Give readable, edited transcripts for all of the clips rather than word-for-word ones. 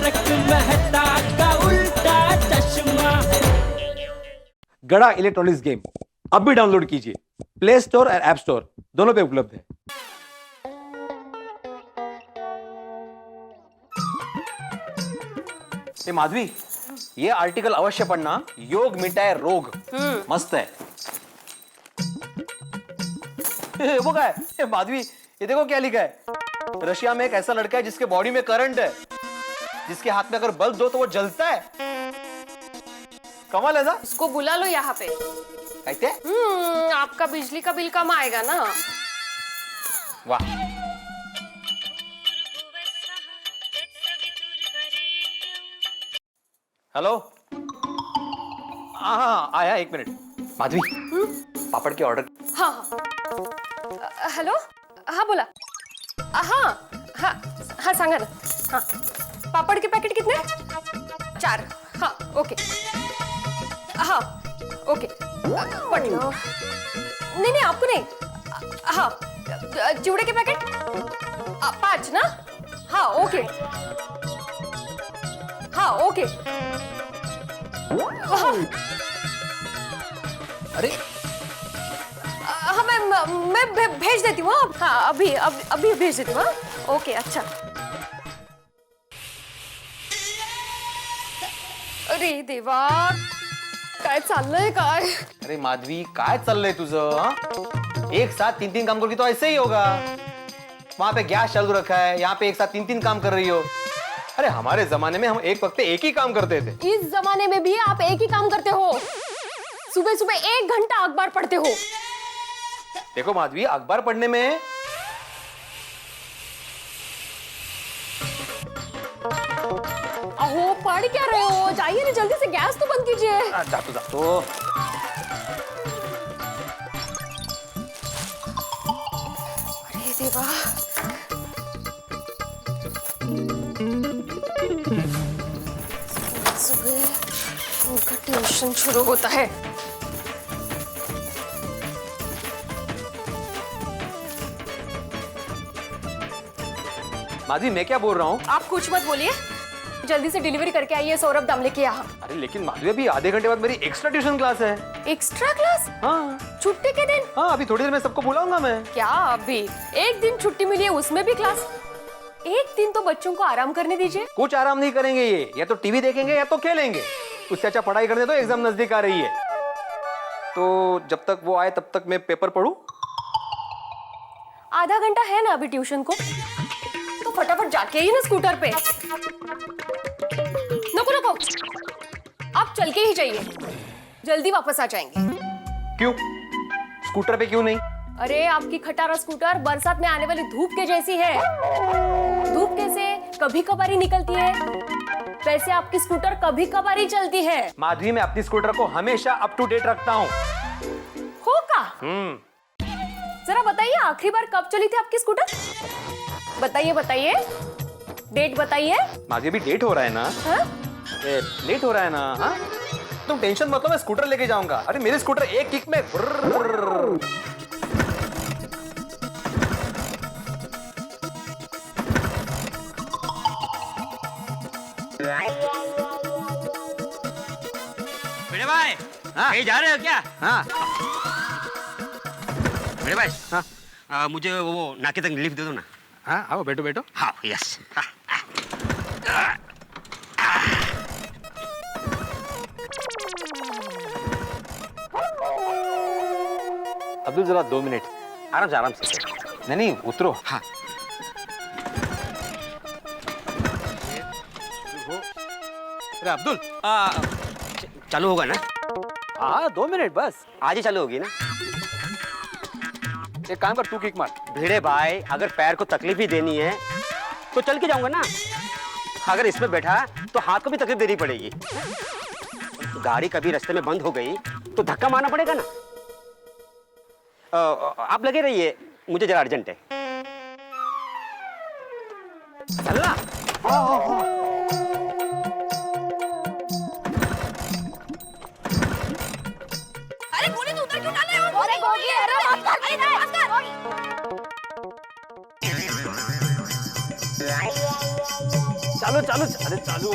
तारक मेहता का उल्टा चश्मा। गड़ा इलेक्ट्रॉनिक्स गेम अब भी डाउनलोड कीजिए, प्ले स्टोर और ऐप स्टोर दोनों पे उपलब्ध है। ए माधवी, ये आर्टिकल अवश्य पढ़ना, योग मिटाए रोग। मस्त है। वो क्या है? ए माधवी, ये देखो क्या लिखा है। रशिया में एक ऐसा लड़का है जिसके बॉडी में करंट है, जिसके हाथ में अगर बल्ब दो तो वो जलता है। कमाल है ना? उसको बुला लो यहाँ पे। कहते? आपका बिजली का बिल कम आएगा ना। वाह। हेलो। हाँ आया, एक मिनट। माधवी, पापड़ के ऑर्डर। हाँ हाँ। हेलो, हाँ बोला। हाँ हाँ हाँ सांगा ना। हाँ, पापड़ के पैकेट कितने? 4। हाँ ओके। हाँ ओके। पटना। नहीं नहीं आपको नहीं। हाँ, चिवड़े के पैकेट 5 ना। हाँ ओके। हाँ ओके। हाँ। अरे हाँ मैं भेज देती हूँ। हाँ अभी भेज देती हूँ। ओके अच्छा। अरे देवा, काय चाललंय काय? अरे माधवी, काय चल तुझं? हाँ? एक साथ 3-3 काम करोगी तो ऐसे ही होगा। वहां पे गैस चालू रखा है, यहाँ पे एक साथ 3-3 काम कर रही हो। अरे हमारे जमाने में हम एक वक्त एक ही काम करते थे। इस जमाने में भी आप एक ही काम करते हो। सुबह सुबह 1 घंटा अखबार पढ़ते हो। देखो माधवी, अखबार पढ़ने में अहो पढ़ क्या रहे हो? जाइए ना जल्दी से, गैस तो बंद कीजिए। जा तो। अरे देवा, सुबह उनका ट्यूशन शुरू होता है। माधवी, मैं क्या बोल रहा हूँ? आप कुछ मत बोलिए, जल्दी से डिलीवरी करके आइए सौरभ दामले के यहाँ। अरे लेकिन माधवी, अभी आधे घंटे बाद मेरी एक्स्ट्रा ट्यूशन क्लास है। Extra class? हाँ छुट्टी के दिन? हाँ, अभी थोड़ी देर में सबको बुलाऊंगा मैं। क्या अभी 1 दिन छुट्टी मिली है, उसमें भी क्लास? 1 दिन तो बच्चों को आराम करने दीजिए। कुछ आराम नहीं करेंगे ये, या तो टीवी देखेंगे या तो खेलेंगे। उससे अच्छा पढ़ाई करने दो, एग्जाम नजदीक आ रही है। तो जब तक वो आए तब तक मैं पेपर पढूं। आधा घंटा है ना अभी ट्यूशन को, तो फटाफट जाके ही ना स्कूटर पे। नको, आप चल के ही जाइए, जल्दी वापस आ जाएंगे। क्यों? स्कूटर पे क्यों नहीं? अरे आपकी खटारा स्कूटर बरसात में आने वाली धूप के जैसी है। धूप कैसे कभी कभार ही निकलती है, वैसे आपकी स्कूटर कभी कभार ही चलती है। माधवी, मैं अपनी स्कूटर को हमेशा अप टू डेट रखता हूँ। हो का? जरा बताइए, आखिरी बार कब चली थी आपकी स्कूटर? बताइए, डेट बताइए। माधवी, अभी डेट हो रहा है ना? लेट हो रहा है ना? हाँ? तुम टेंशन मत लो, मैं स्कूटर लेके जाऊंगा। अरे मेरी स्कूटर एक किक में बड़े भाई, कहीं जा रहे हो क्या? हाँ। बड़े भाई, मुझे वो नाके तक लिफ्ट दे दो ना। हाँ आओ, बैठो। हाँ यस। अब्दुल, जरा 2 मिनट। आराम से। नहीं, उतरो। हाँ। अरे अब्दुल, चालू होगा ना? हाँ 2 मिनट बस। आज ही चालू होगी ना? एक काम कर, तू किक मार। भिड़े भाई, अगर पैर को तकलीफ ही देनी है तो चल के जाऊंगा ना। अगर इसमें बैठा तो हाथ को भी तकलीफ देनी पड़ेगी। गाड़ी कभी रास्ते में बंद हो गई तो धक्का मारना पड़ेगा ना। आप लगे रहिए, मुझे जरा अर्जेंट है। चलना। अरे गोली तो उधर क्यों डाल रहे हो? अरे गोली, अरे चलो चालू अरे चालू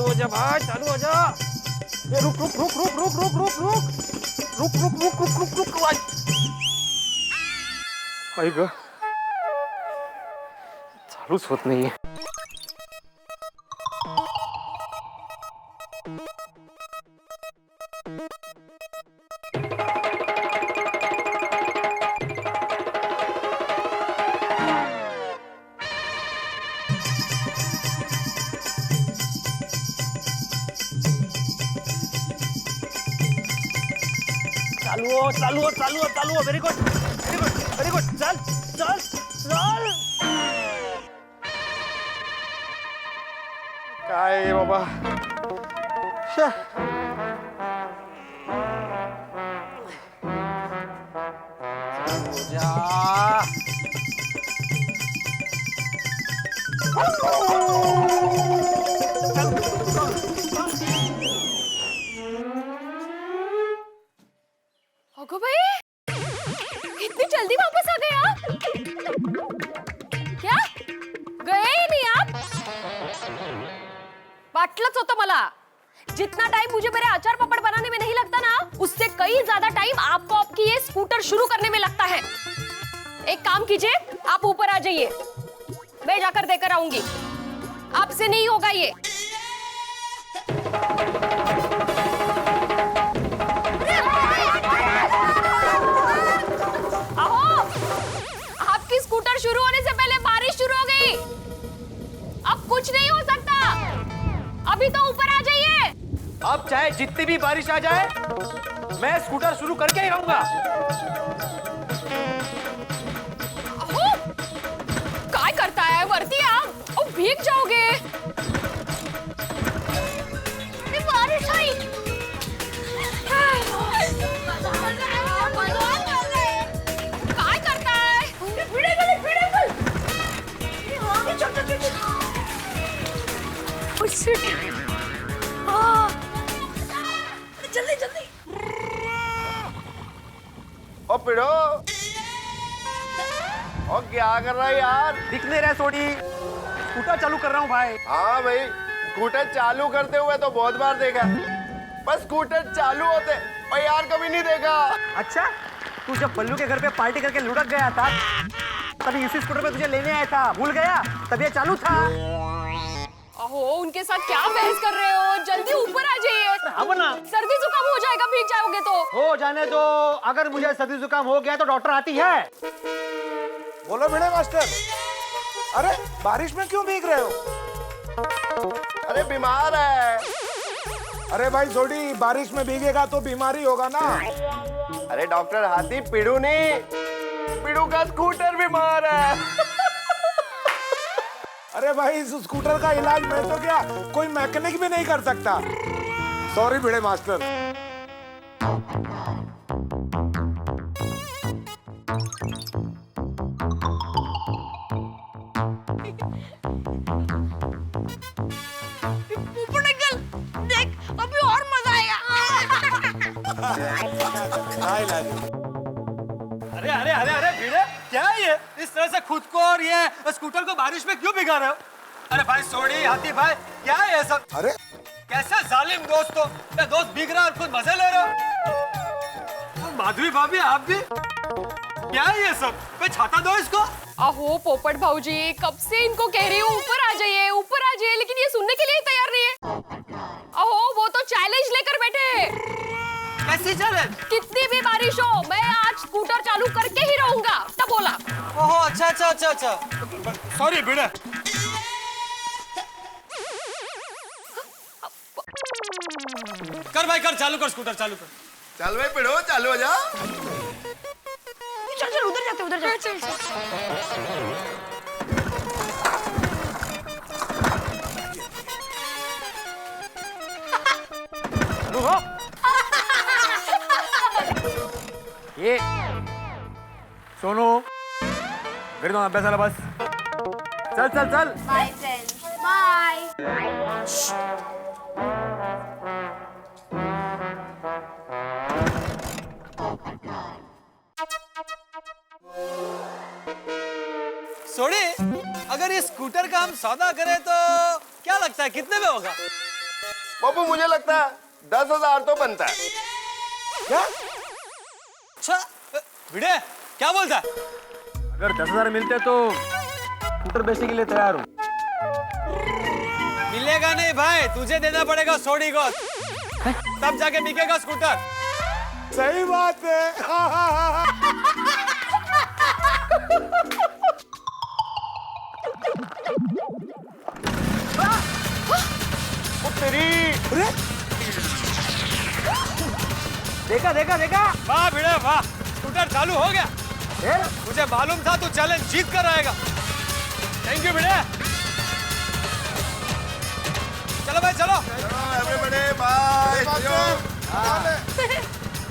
हो जा भाई, चालू हो जा। ये रुक रुक रुक रुक रुक रुक रुक रुक रुक रुक रुक रुक रुक रुक रुक आई ग, चालूच होत नाहीये। चालू हो, very good very good very good, चल चल चल। काय आहे बाबा, शे। चालू हो अगो भाई, इतनी जल्दी वापस आ गए आप? क्या गए ही नहीं आप? वाटलंच होतं मला। जितना टाइम मुझे मेरे अचार पापड़ बनाने में नहीं लगता ना, उससे कई ज्यादा टाइम आपको आपकी ये स्कूटर शुरू करने में लगता है। एक काम कीजिए, आप ऊपर आ जाइए, मैं जाकर देकर आऊंगी। आपसे नहीं होगा ये। आपकी स्कूटर शुरू होने से पहले बारिश शुरू हो गई। अब कुछ नहीं हो सकता, अभी तो ऊपर आ जाइए। अब चाहे जितनी भी बारिश आ जाए, मैं स्कूटर शुरू करके ही रहूंगा। काय करता है वरती आप? ओ भीग जाओगे। बारिश आई। काय करता है? जल्दी जल्दी। ओ पिड़ो, ओ क्या कर रहा है यार? दिख नहीं रहा सोडी, स्कूटर चालू कर रहा हूँ भाई। हाँ भाई, स्कूटर चालू करते हुए तो बहुत बार देखा, बस स्कूटर चालू होते और यार कभी नहीं देखा। अच्छा, तू जब बल्लू के घर पे पार्टी करके लुढ़क गया था, तभी इसी स्कूटर पे तुझे लेने आया था, भूल गया? तब ये चालू था। अहो, उनके साथ क्या बहस कर रहे हो? जल्दी ऊपर आ जाइए। अब ना सर्दी जुकाम हो जाएगा, भीग जाओगे तो। हो जाने दो, अगर मुझे सर्दी जुकाम हो गया तो डॉक्टर आती है। बोलो भिड़े मास्टर, अरे बारिश में क्यों भीग रहे हो? अरे बीमार है। अरे भाई जोड़ी, बारिश में भीगेगा तो बीमारी होगा ना। अरे डॉक्टर हाथी, पिड़ू नहीं, पिड़ू का स्कूटर बीमार है। अरे भाई, इस स्कूटर का इलाज मैं तो क्या कोई मैकेनिक भी नहीं कर सकता। सॉरी भिड़े मास्टर। ऊपर निकल, देख अभी और मजा आएगा। अरे अरे अरे अरे भिड़े, क्या है ये? इस तरह से खुद को और ये स्कूटर को बारिश में क्यों भिगा रहे हो? अरे भाई सोडी, हाथी भाई, क्या है ये सब? अरे कैसा जालिम दोस्त हो, ये दोस्त भीग रहा है और खुद मजे ले रहे हो। और माधवी भाभी, आप भी? क्या है ये सब? मैं छाता दो इसको। अहो पोपट भाऊजी, कब से इनको कह रही हूँ ऊपर आ जाइए, लेकिन ये सुनने के लिए तैयार नहीं है। अहो, वो तो चैलेंज लेकर बैठे हैं। कैसी चैलेंज? कितनी भी बारिश हो, मैं आज स्कूटर चालू करके ही रहूंगा, तब बोला। ओहो, अच्छा अच्छा अच्छा अच्छा, सॉरी भिड़े। कर भाई कर, चालू कर स्कूटर, चालू कर। चल भाई पिड़ो, चालू हो जा। चल चल, उधर जाते, उधर जाते। चल चल। ये सोनू, घरी जाऊन अभ्यासाला बस। चल चल चल। Bye friends. Bye. सोडी, अगर ये स्कूटर का हम सौदा करें तो क्या लगता है कितने में होगा? बाबू मुझे लगता है 10,000 तो बनता है। क्या? अच्छा भिड़े क्या बोलता है? अगर 10,000 मिलते तो स्कूटर बेचने के लिए तैयार हूँ। मिलेगा नहीं भाई, तुझे देना पड़ेगा सोडी को, तब जाके बिकेगा स्कूटर। सही बात है। तेरी देखा देखा देखा। वाह भिड़े वाह, स्कूटर चालू हो गया। मुझे मालूम था तू चैलेंज जीत कर आएगा। थैंक यू भिड़े। चलो भाई चलो।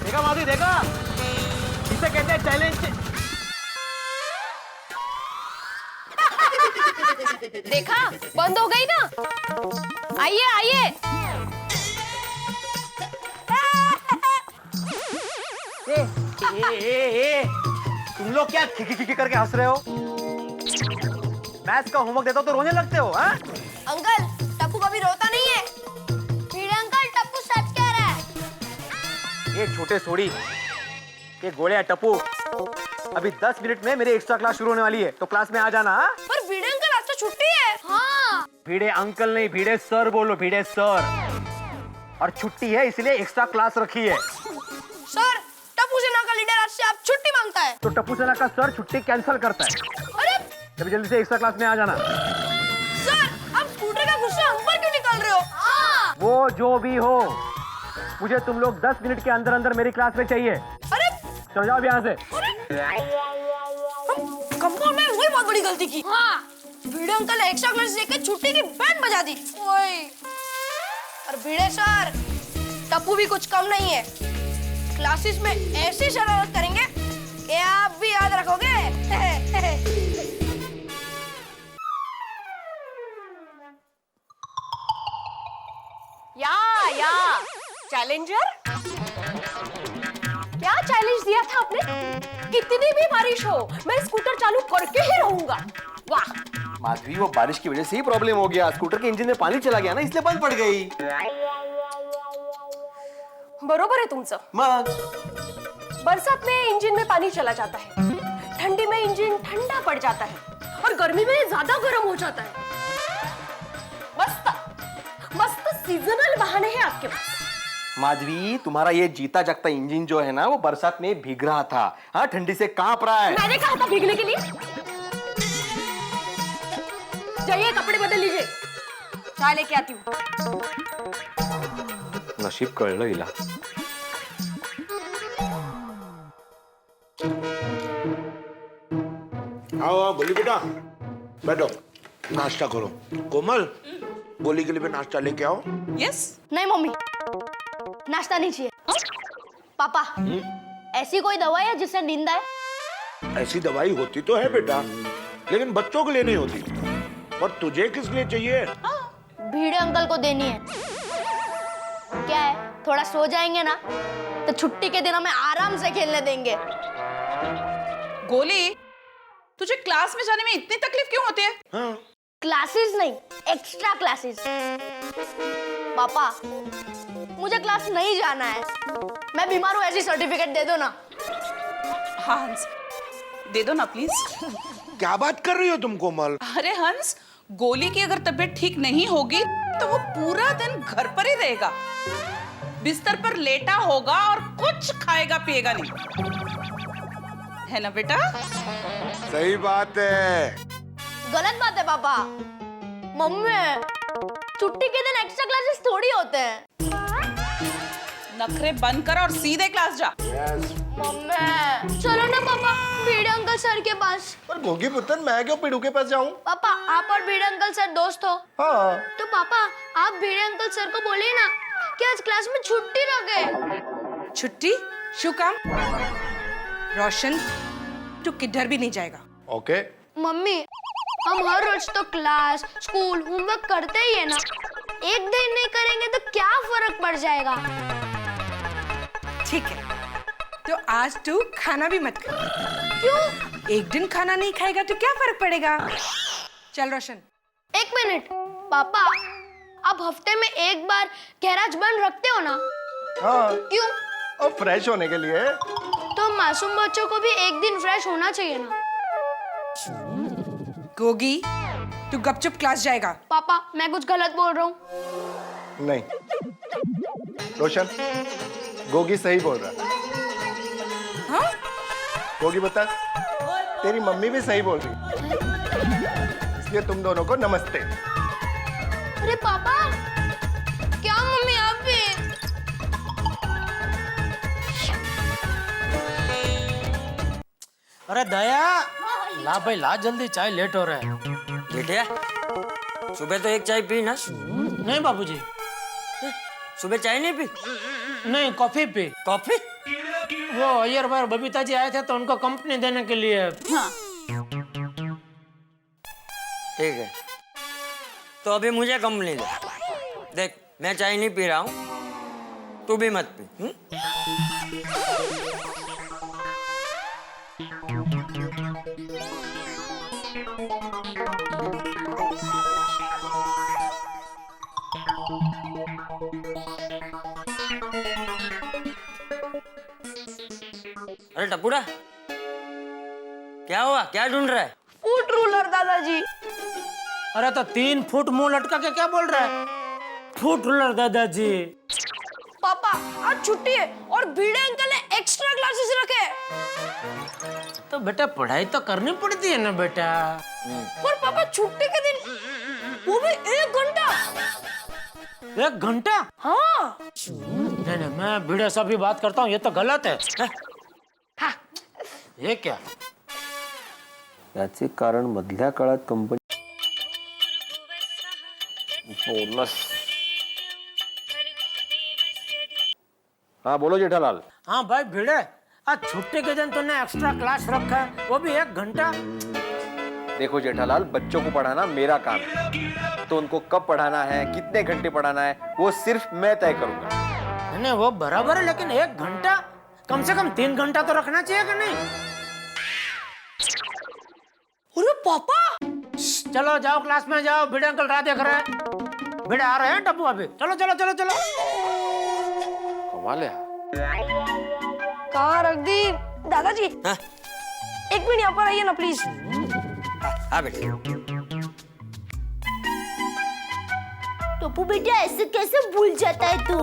देखा माधवी देखा, इसे कहते हैं चैलेंज। देखा बंद हो गई ना। आइए आइए। तुम लोग क्या खिखी करके हंस रहे हो? मैथ्स का होमवर्क देता हो तो रोने लगते हो? हाँ? अंकल टप्पू कभी रोता नहीं है। भिड़े अंकल टप्पू सच कह रहा है। ये छोटे सोड़ी, ये गोले टप्पू, अभी 10 मिनट में मेरी एक्स्ट्रा क्लास शुरू होने वाली है, तो क्लास में आ जाना। हाँ? पर भिड़े अंकल आज तो छुट्टी है। हाँ। भिड़े अंकल नहीं, भिड़े सर बोलो, भिड़े सर। और छुट्टी है इसलिए एक्स्ट्रा क्लास रखी है। सर टप्पू सेना का लीडर आज से आप छुट्टी मांगता है। तो टप्पू सेना का सर छुट्टी कैंसिल करता है। अरे तभी जल्दी से एक्स्ट्रा क्लास में आ जाना। सर आप स्कूटर का गुस्सा हम पर क्यों निकाल रहे हो? हाँ। वो जो भी हो, मुझे तुम लोग 10 मिनट के अंदर अंदर मेरी क्लास में चाहिए। अरे चलो जाओ यहाँ से। कंपाउंड में वही बहुत बड़ी गलती की। हाँ। भिड़े अंकल ने एक्स्ट्रा क्लास देकर छुट्टी की बैंड बजा दी। ओए। और भिड़े सर, टप्पू भी कुछ कम नहीं है। क्लासेस में ऐसी शरारत करेंगे कि आप भी याद रखोगे। या चैलेंजर, क्या चैलेंज दिया था आपने? कितनी भी बारिश हो मैं स्कूटर चालू करके ही रहूंगा। वाह माधवी, वो बारिश की वजह से ही प्रॉब्लम हो गया। स्कूटर के इंजन में पानी चला गया ना, इसलिए बंद पड़ गई। बरोबर है तुमचं। मग बरसात में इंजन में पानी चला जाता है, ठंडी में इंजन ठंडा पड़ जाता है और गर्मी में ज्यादा गर्म हो जाता है। मस्त मस्त सीजनल बहाने हैं आपके पास। माधवी, तुम्हारा ये जीता जागता इंजन जो है ना, वो बरसात में भीग रहा था। हाँ, ठंडी से कांप रहा है। मैंने कहा था भीगने के लिए। जाइए कपड़े बदल लीजिए, चाय लेके आती हूँ। नशीब कळलं हिला। आओ आओ गोली बेटा, बैठो नाश्ता करो। कोमल, गोली के लिए भी नाश्ता लेके आओ। नहीं मम्मी, नाश्ता नहीं चाहिए। पापा, ऐसी कोई दवाई है जिससे नींद आए? ऐसी दवाई होती तो है बेटा, लेकिन बच्चों के लिए नहीं होती। और तुझे किस लिए चाहिए? भिड़े अंकल को देनी है। क्या है, थोड़ा सो जाएंगे ना तो छुट्टी के दिन हमें आराम से खेलने देंगे। गोली, तुझे क्लास में जाने में इतनी तकलीफ क्यों होती है? हाँ। क्लासेस नहीं, एक्स्ट्रा क्लासेस। पापा, मुझे क्लास नहीं जाना है। मैं बीमार हूँ, ऐसी सर्टिफिकेट दे दो ना। हाँ हंस, दे दो ना प्लीज। क्या बात कर रही हो तुम कोमल? अरे हंस, गोली की अगर तबीयत ठीक नहीं होगी तो वो पूरा दिन घर पर ही रहेगा, बिस्तर पर लेटा होगा और कुछ खाएगा पिएगा नहीं, है ना बेटा? सही बात है। गलत बात है पापा। मम्मी, छुट्टी के दिन एक्स्ट्रा क्लासेस थोड़ी होते हैं। नखरे बंद कर और सीधे क्लास जा। मम्मी, चलो ना पापा भिड़े अंकल सर के पास। पर गोगी पुत्र, मैं क्यों पिड़ू के पास जाऊं? पापा, आप और भिड़े अंकल सर दोस्त हो। हाँ। तो पापा, आप भिड़े अंकल सर को बोलिए ना कि आज क्लास में छुट्टी रखे। छुट्टी? शू काम? रोशन, तू किधर भी नहीं जाएगा। ओके। मम्मी, हम हर रोज तो क्लास, स्कूल, होमवर्क करते ही है ना। एक दिन नहीं करेंगे तो क्या फर्क पड़ जाएगा? ठीक है, तो आज तू खाना भी मत खा। क्यों? एक दिन खाना नहीं खाएगा तो क्या फर्क पड़ेगा? चल रोशन। एक मिनट, पापा, आप हफ्ते में एक बार गैराज बंद रखते हो ना? हाँ, क्यों? और फ्रेश होने के लिए। तो मासूम बच्चों को भी एक दिन फ्रेश होना चाहिए ना? गोगी, तू गपचुप क्लास जाएगा। पापा, मैं कुछ गलत बोल रहा हूँ? नहीं, रोशन, गोगी सही बोल रहा। हाँ? गोगी बता, तेरी मम्मी भी सही बोल रही, इसलिए तुम दोनों को नमस्ते। अरे पापा, क्या मम्मी आप भी? अरे दया, ला भाई ला जल्दी, चाय लेट हो रहा है। बेटिया, सुबह तो एक चाय पी ना। नहीं बाबूजी, सुबह चाय नहीं पी? नहीं कॉफी पी। कॉफी? वो अय्यर भाई और बबीता जी आए थे तो उनको कंपनी देने के लिए। हाँ। ठीक है, तो अभी मुझे कंपनी दे। देख, मैं चाय नहीं पी रहा हूँ, तू भी मत पी। अरे टपुड़ा, क्या हुआ? क्या ढूंढ रहा है? फूड रूलर दादाजी। अरे तो 3 फुट मुंह लटका के क्या बोल रहा है? फुट रूलर दादाजी। पापा, आज छुट्टी है और भिड़े अंकल ने एक्स्ट्रा क्लासेस रखे। तो बेटा पढ़ाई तो करनी पड़ती है ना बेटा। पर पापा, छुट्टी के दिन वो भी 1 घंटा। 1 घंटा? हाँ। नहीं, मैं भिड़े से भी बात करता हूँ, ये तो गलत है। हाँ। ये क्या? याचे कारण मधल्या काळात कंपनी बोनस। हाँ बोलो जेठालाल। हाँ भाई भिड़े, आज छुट्टी के दिन तूने एक्स्ट्रा क्लास रखा है, वो भी 1 घंटा। देखो जेठालाल, बच्चों को पढ़ाना मेरा काम है, तो उनको कब पढ़ाना है, कितने घंटे पढ़ाना है, वो सिर्फ मैं तय करूंगा। नहीं वो बराबर है, लेकिन 1 घंटा कम से कम 3 घंटा तो रखना चाहिए कि नहीं? अरे पापा, चलो जाओ क्लास में जाओ, भिड़े अंकल राह देख रहे हैं। भिड़े आ रहे हैं टप्पू अभी। चलो चलो चलो चलो। कमाल है। कहाँ रख दी दादाजी? हाँ? 1 मिनट यहाँ पर आइए ना प्लीज। हाँ बेटे। टप्पू बेटा, ऐसे कैसे भूल जाता है तू?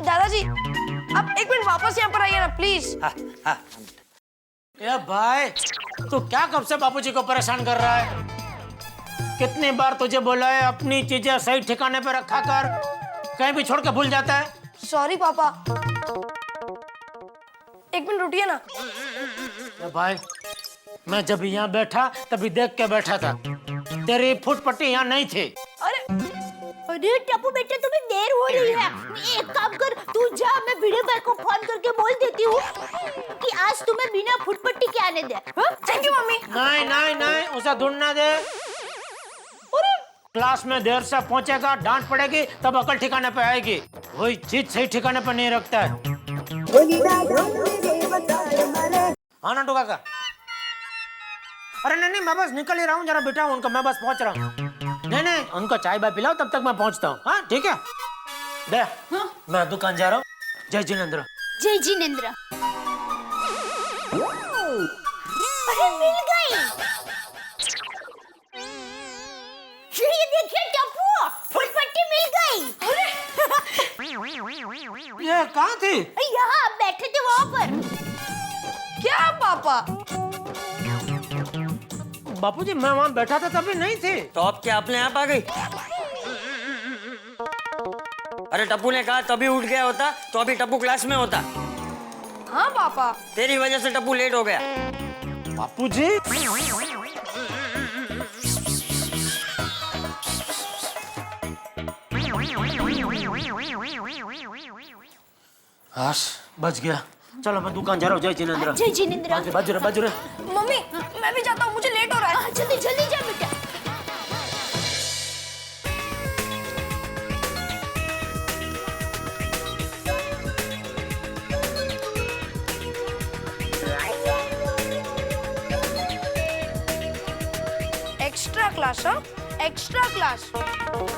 दादाजी, आप 1 मिनट वापस यहाँ पर आइए ना प्लीज। हाँ, हाँ। ए भाई, तू क्या कब से बापूजी को परेशान कर रहा है? कितनी बार तुझे बोला है अपनी चीजें सही ठिकाने पे रखा कर, कहीं भी छोड़ के भूल जाता है। सॉरी पापा। 1 मिनट रुकिए ना। ए भाई, मैं जब यहाँ बैठा तभी देख के बैठा था, तेरी फुट पट्टी यहाँ नहीं थी। अरे टप्पू बेटा, तुम्हें देर हो रही है, एक काम कर, तू जा, मैं भिड़े भाई को फोन करके बोल देती हूँ कि आज तुम्हें बिना फुटपट्टी के आने दे। Thank you mummy. नहीं नहीं नहीं, उसे ढूंढना दे। क्लास में देर से पहुंचेगा, डांट पड़ेगी, तब अकल ठिकाने पे आएगी। वही चीज सही ठिकाने पे नहीं रखता है। हाँ नंटू काका। अरे नहीं नहीं, मैं बस निकल ही रहा हूँ, जरा बेटा उनको, मैं बस पहुंच रहा हूँ। नहीं नहीं, उनको चाय बाय पिलाओ, तब तक मैं पहुंचता हूँ। हाँ ठीक है दे। हाँ? मैं दुकान जा रहा हूँ। जय जिनेंद्र। जय जिनेंद्र। अरे मिल गई। ये देखिए टप्पू, फुटपट्टी मिल गई। ये कहाँ थी? यहाँ बैठे थे वहाँ पर। क्या पापा? बापूजी, मैं वहाँ बैठा था तभी नहीं थी। तो अब क्या अपने आप आ गई? अरे टप्पू ने कहा तभी उठ गया होता तो अभी टप्पू क्लास में होता। हाँ पापा। तेरी वजह से टप्पू लेट हो गया। बापूजी, हाश बच गया। चलो मैं दुकान जा रहा हूँ। जय जिनेंद्र। जय जिनेंद्र। बाजू रे बाजू रे। मम्मी, मैं भी जाता हूँ, मुझे लेट हो रहा है। जल्दी जल्दी जा बेटा। क्लास, हाँ? Extra class.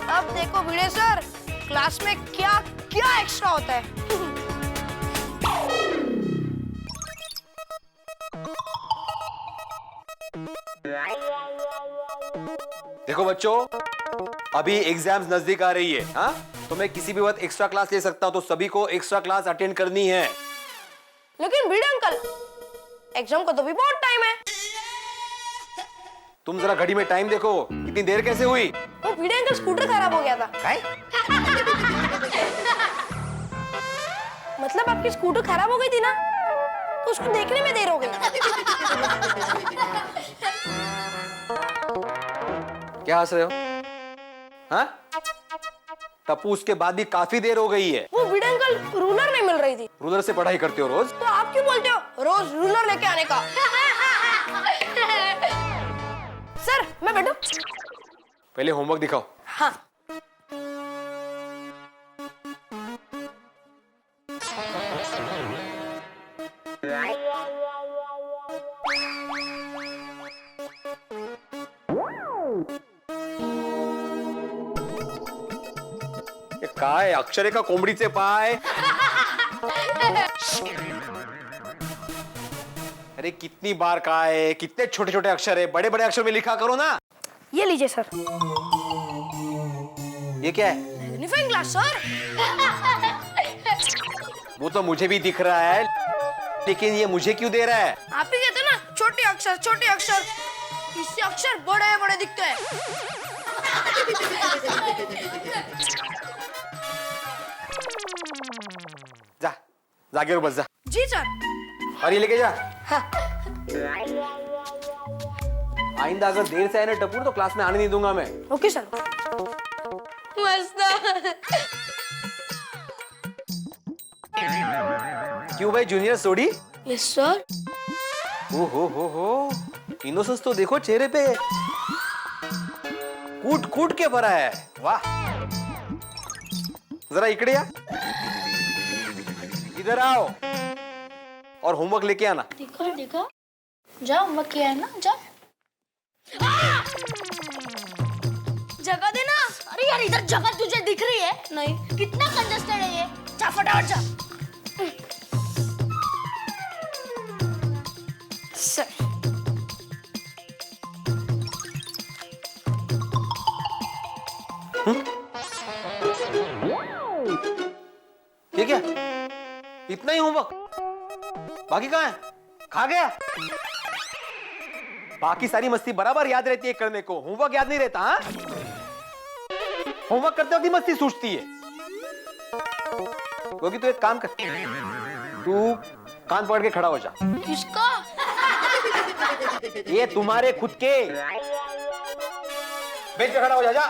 अब देखो भिड़े सर, क्लास में क्या क्या एक्स्ट्रा होता है। देखो बच्चों, अभी एग्जाम्स नजदीक आ रही है, हाँ? तो मैं किसी भी वक्त एक्स्ट्रा क्लास ले सकता हूँ, तो सभी को एक्स्ट्रा क्लास अटेंड करनी है। लेकिन भिड़े अंकल, एग्जाम को तो भी बहुत टाइम है। तुम जरा घड़ी में टाइम देखो, कितनी देर कैसे हुई? वो भिड़े अंकल स्कूटर खराब हो गया था। मतलब आपकी स्कूटर खराब हो गई थी ना, तो उसको देखने में देर हो गई। क्या हंस रहे हो? हाँ? टप्पू, उसके बाद भी काफी देर हो गई है। वो भिड़े अंकल रूलर नहीं मिल रही थी। रूलर से पढ़ाई करते हो रोज? तो आप क्यों बोलते हो रोज रूलर लेके आने का? सर मैं बैठूं? पहले होमवर्क दिखाओ। हाँ। काय अक्षरे का कोंबडीचे पाय। अरे कितनी बार काय, कितने छोटे छोटे अक्षर है, बड़े बड़े अक्षर में लिखा करो ना। ये लीजिए सर। ये क्या है? Magnifying glass sir. वो तो मुझे भी दिख रहा है, लेकिन ये मुझे क्यों दे रहा है? आप ही कहते ना छोटे अक्षर छोटे अक्षर, इससे अक्षर बड़े बड़े दिखते हैं। जा, जागेवर बस जा। जी सर। और ये लेके जा। हाँ। आइंदा अगर देर से आए ना टप्पू, तो क्लास में आने नहीं दूंगा मैं। Okay sir. मस्त। क्यों भाई जूनियर सोडी? Yes sir. ओ हो, इनोसेंस तो देखो चेहरे पे, कूट कूट के भरा है। वाह, जरा इकड़े आ, इधर आओ और होमवर्क लेके आना। देखो देखो, जाओ होमवर्क किया है ना, जाओ। जगह देना। अरे यार, इधर जगह तुझे दिख रही है? नहीं। कितना कंजस्टेड है ये। जा फटाफट जा। सर। ये क्या? इतना ही होमवर्क? बाकी कहाँ है? खा गया? बाकी सारी मस्ती बराबर याद रहती है करने को, होमवर्क याद नहीं रहता। हाँ? होमवर्क करते वक्त ही मस्ती सूझती है। क्योंकि तू एक काम कर, तू कान पकड़ के खड़ा हो जा। किसका? ये तुम्हारे खुद के। बेंच पे खड़ा हो जा, जा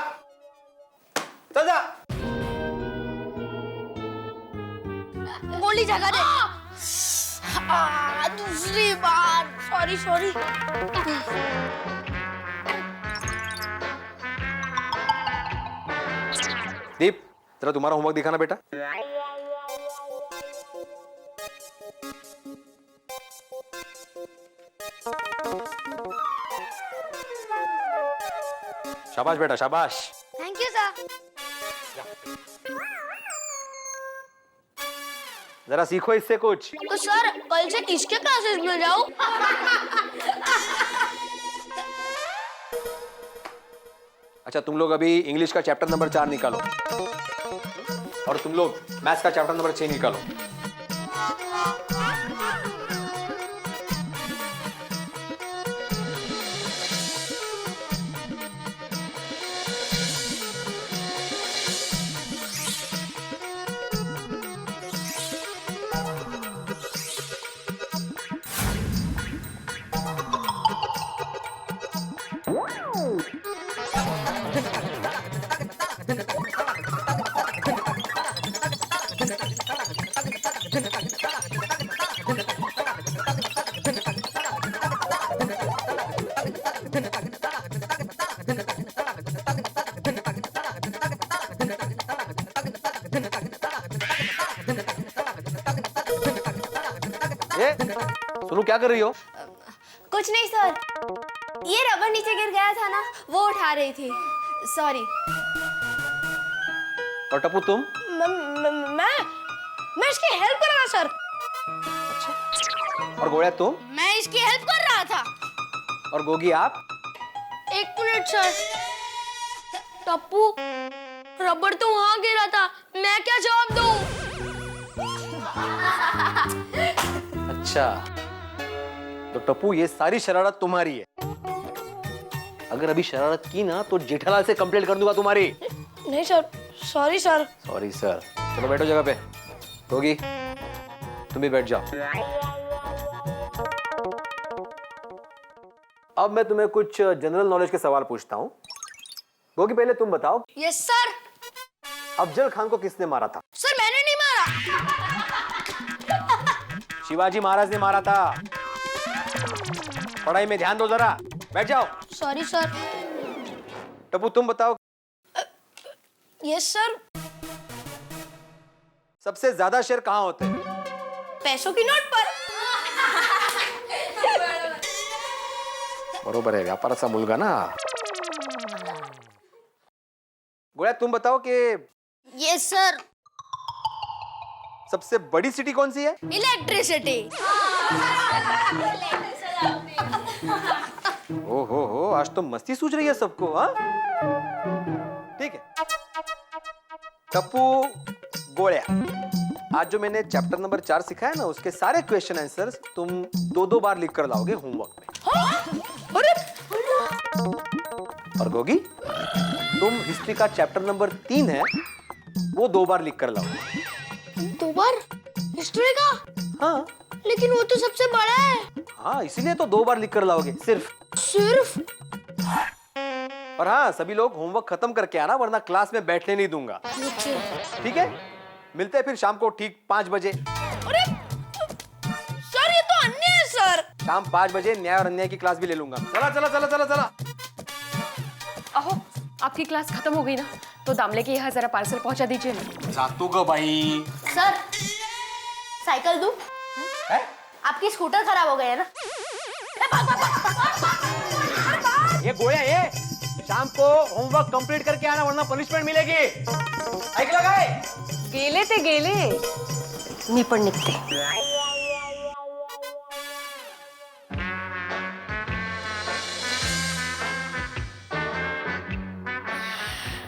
चल जा। गोली जगह दे। दूसरी बार। Sorry sorry. दीप, जरा तुम्हारा होमवर्क दिखाना बेटा। शाबाश बेटा, शाबाश। Thank you sir. जरा सीखो इससे कुछ। तो सर कल से किसके क्लासेस में जाऊं? अच्छा, तुम लोग अभी इंग्लिश का चैप्टर नंबर 4 निकालो, और तुम लोग मैथ्स का चैप्टर नंबर 6 निकालो। सुनो, क्या कर रही हो? कुछ नहीं सर, ये रबर नीचे गिर गया था ना, वो उठा रही थी। सॉरी। और टप्पू तुम? मैं इसकी हेल्प कर रहा था सर। और गोळ्या तुम? मैं इसकी हेल्प कर रहा था। और गोगी आप? एक मिनट सर। टप्पू, रबर तो वहां गिरा था, मैं क्या जवाब दूं? अच्छा, तो टप्पू ये सारी शरारत तुम्हारी है। अगर अभी शरारत की ना तो जेठालाल से कंप्लेंट कर दूंगा तुम्हारी। नहीं sir, sorry sir. Sorry sir. चलो बैठो जगह पे। गोगी तुम भी बैठ जाओ। अब मैं तुम्हें कुछ जनरल नॉलेज के सवाल पूछता हूँ। गोगी पहले तुम बताओ, यस सर। अफजल खान को किसने मारा था? सर मैंने नहीं मारा। शिवाजी महाराज ने मारा था। पढ़ाई में ध्यान दो जरा। बैठ जाओ। Sorry sir. टप्पू तुम बताओ, यस सर। सबसे ज्यादा शेयर कहाँ होते हैं? पैसों की नोट पर। बरोबर है, व्यापाराचा मुलगा ना। गोळ्या तुम बताओ कि यस सर। सबसे बड़ी सिटी कौन सी है? इलेक्ट्रिसिटी। हो आज तो मस्ती सूझ रही है सबको। हाँ ठीक है। टप्पू गोळ्या, आज जो मैंने चैप्टर नंबर 4 सिखाया ना, उसके सारे क्वेश्चन आंसर्स तुम 2-2 बार लिख कर लाओगे होमवर्क में। और गोगी तुम हिस्ट्री का चैप्टर नंबर 3 है, वो 2 बार लिख कर लाओगे। 2 बार हिस्ट्री का? हाँ लेकिन वो तो सबसे बड़ा है। हाँ, इसीलिए तो 2 बार लिख कर लाओगे सिर्फ। और हाँ, सभी लोग होमवर्क खत्म करके आना, वरना क्लास में बैठने नहीं दूंगा। ठीक है, मिलते हैं फिर शाम को ठीक 5 बजे। अरे सर, ये तो अन्याय है सर। शाम 5 बजे न्याय और अन्याय की क्लास भी ले लूंगा। चला चला चला चला चला। अहो, आपकी क्लास खत्म हो गई ना, तो दामले के यहाँ जरा पार्सल पहुंचा दीजिए ना। जातू ग भाई। सर, साइकिल दूं? आपकी स्कूटर खराब हो गई है ना। ये गोया, ये शाम को होमवर्क कंप्लीट करके आना, वरना पनिशमेंट मिलेगी। ऐकलं काय? गेले ते गेले, मी पण निघते।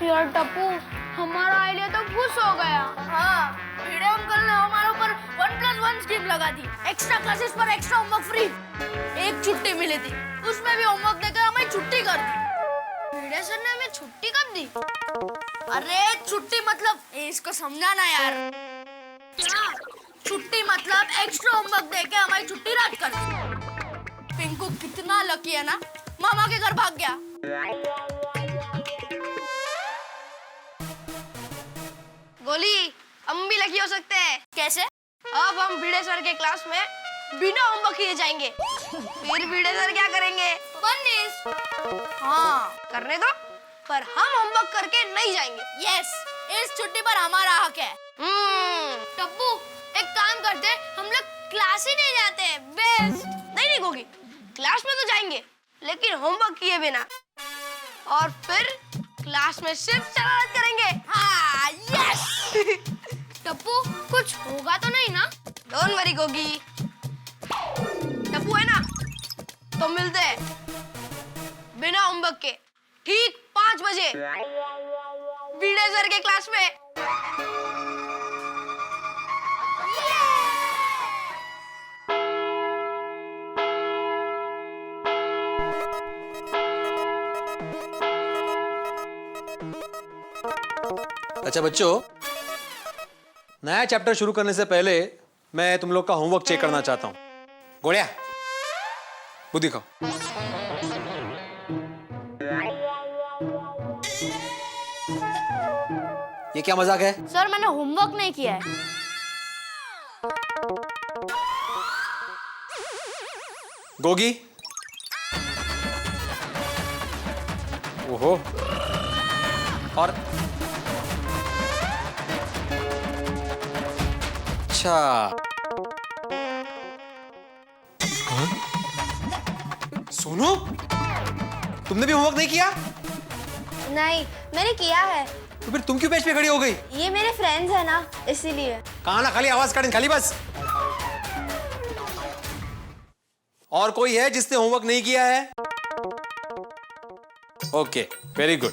यार टप्पू, हमारा आइडिया तो खुश हो गया। हाँ, भिड़े अंकल ने हमारे ऊपर 1+1 स्कीम लगा दी। एक्स्ट्रा क्लासेस पर एक्स्ट्रा होमवर्क फ्री। एक छुट्टी मिली थी, उसमें भी होमवर्क देकर हमें छुट्टी कर दी। भिड़े सर ने हमें छुट्टी कब दी? अरे छुट्टी मतलब इसको समझाना यार। हाँ, छुट्टी मतलब एक्स्ट्रा होमवर्क देके हमारी छुट्टी रद्द कर दी। पिंकू कितना लकी है ना, मामा के घर भाग गया। गोली, हम भी लकी हो सकते हैं। कैसे? अब हम भिड़े सर के क्लास में बिना होमवर्क किए जाएंगे। फिर भिड़े सर क्या करेंगे? हाँ, करने दो, पर हम होमवर्क करके नहीं जाएंगे। यस, इस छुट्टी पर हमारा हक है। टप्पू, एक काम करते, हम लोग क्लास ही नहीं जाते। बेस्ट। नहीं गोगी, क्लास में तो जाएंगे, लेकिन होमवर्क किए बिना। और फिर क्लास में सिर्फ शरारत करेंगे। हाँ, यस। टप्पू, कुछ होगा तो नहीं ना? Don't worry Gogi. टप्पू है ना, तो मिलते हैं बिना होमवर्क के ठीक 5 बजे भिड़े सर के क्लास में। अच्छा बच्चों, नया चैप्टर शुरू करने से पहले मैं तुम लोग का होमवर्क चेक करना चाहता हूं। गोड़िया, बुद्धि खाओ। ये क्या मजाक है? सर, मैंने होमवर्क नहीं किया है। गोगी, ओहो, और अच्छा, हाँ? सोनू, तुमने भी होमवर्क नहीं किया? नहीं, मैंने किया है। तो फिर तुम क्यों बेंच पे खड़ी हो गई? ये मेरे फ्रेंड्स है ना, इसीलिए। कहा ना, खाली आवाज काटें, खाली बस। और कोई है जिसने होमवर्क नहीं किया है? Okay, very good.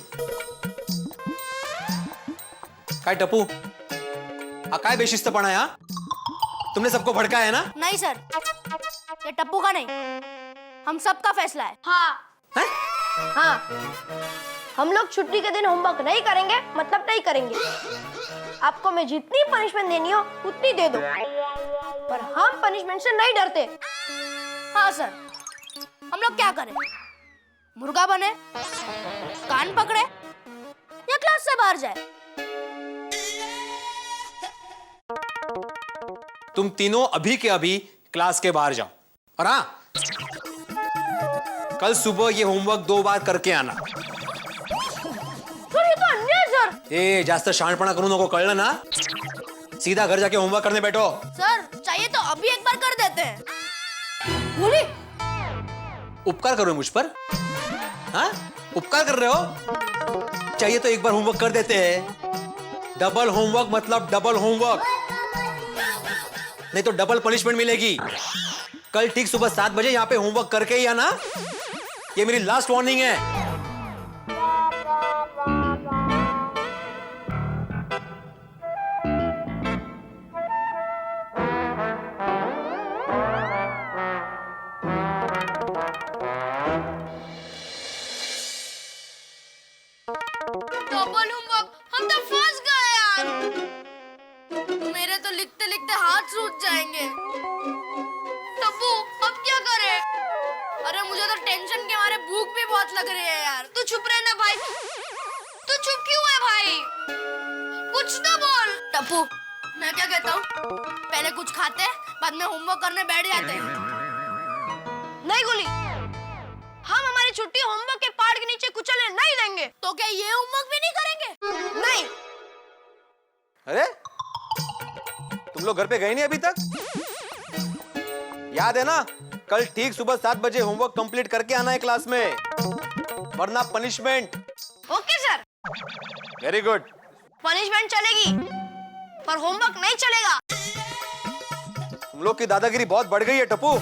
काय टप्पू, काय बेशिस्तपणा है? तुमने सबको भड़काया है ना? नहीं सर, ये टप्पू का नहीं, हम सबका फैसला है। हाँ। हाँ, हम लोग छुट्टी के दिन होमवर्क नहीं करेंगे, मतलब नहीं करेंगे। आपको मैं जितनी पनिशमेंट देनी हो उतनी दे दो, पर हम पनिशमेंट से नहीं डरते। हाँ सर, हम लोग क्या करें? मुर्गा बने, कान पकड़े, या क्लास से बाहर जाए? तुम तीनों अभी के अभी क्लास के बाहर जाओ। और हाँ, कल सुबह ये होमवर्क 2 बार करके आना। सर, ये तो अन्याय सर। ए, जास्त शहाणपणा करू नको, कळलं ना? सीधा घर जाके होमवर्क करने बैठो। सर, चाहिए तो अभी एक बार कर देते हैं। बोली, उपकार करो मुझ पर? हाँ, उपकार कर रहे हो? चाहिए तो एक बार होमवर्क कर देते हैं। डबल होमवर्क मतलब डबल होमवर्क, नहीं तो डबल पनिशमेंट मिलेगी। कल ठीक सुबह 7 बजे यहाँ पे होमवर्क करके ही आना। ये मेरी लास्ट वार्निंग है। डबल होमवर्क, हम तो फंस गए यार। मेरे तो लिखते लिखते हाथ सूज जाएंगे। टप्पू, अब क्या करें? अरे मुझे तो टेंशन के मारे भूख भी बहुत लग रही है यार। तू चुप रहना भाई। तू चुप क्यों है भाई? कुछ तो बोल। टप्पू, मैं क्या कहता हूँ, पहले कुछ खाते, बाद में होमवर्क करने बैठ जाते हैं। नहीं गुली, हम हमारी छुट्टी होमवर्क के पार्ट के नीचे कुचलने नहीं देंगे। तो क्या ये होमवर्क भी नहीं करेंगे? नहीं। अरे, तुम लोग घर पे गए नहीं अभी तक? याद है ना, कल ठीक सुबह 7 बजे होमवर्क कंप्लीट करके आना है क्लास में, वरना punishment. Okay sir. Very good. Punishment चलेगी, पर होमवर्क नहीं चलेगा। तुम लोग की दादागिरी बहुत बढ़ गई है टप्पू,